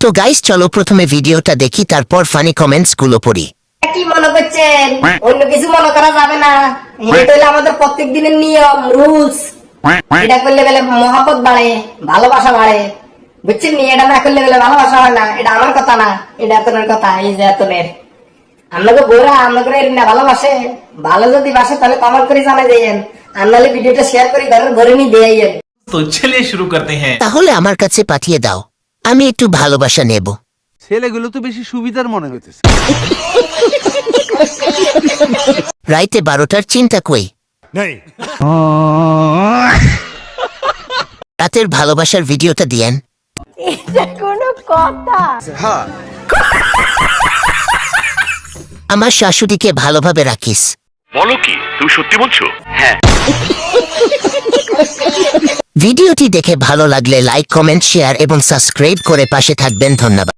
তো গাইস চলো প্রথমে ভিডিওটা দেখি, তারপর ফানি কমেন্টস গুলো পড়ি। কি মনে করছেন অন্য কিছু মনে করা যাবে না? এটা হলো আমাদের প্রত্যেক দিনের নিয়ম, রুলস। এটা করলে বেলে মহাব্বত বাড়ে, ভালোবাসা বাড়ে, বুঝছেন নি? এটা না করলে বেলে ভালোবাসা হয় না। এটা আমার কথা না, এটা এতনের কথা। এই যে এতনের আপনাকে গোরা আপনাকে না ভালোবাসে, ভালো যদি বাসে তাহলে কমেন্ট করে জানাই দেন, আর নাহলে ভিডিওটা শেয়ার করে ঘরের ঘরে নিয়ে দিয়ে। तो चलिए शुरू करते हैं। তাহলে আমার কাছে পাঠিয়ে দাও, আমি একটু ভালোবাসা নেব। ছেলেগুলো তো বেশি সুবিধার মনে হইতেছে। রাইতে 12টার চিন্তা কই? রাতের ভালোবাসার ভিডিওটা দিয়েন। এটা কোনো কথা? আমার শাশুড়িকে ভালোভাবে রাখিস। বলো কি, তুমি সত্যি বলছো? হ্যাঁ। ভিডিওটি দেখে ভালো লাগলে লাইক, কমেন্ট, শেয়ার এবং সাবস্ক্রাইব করে পাশে থাকবেন। ধন্যবাদ।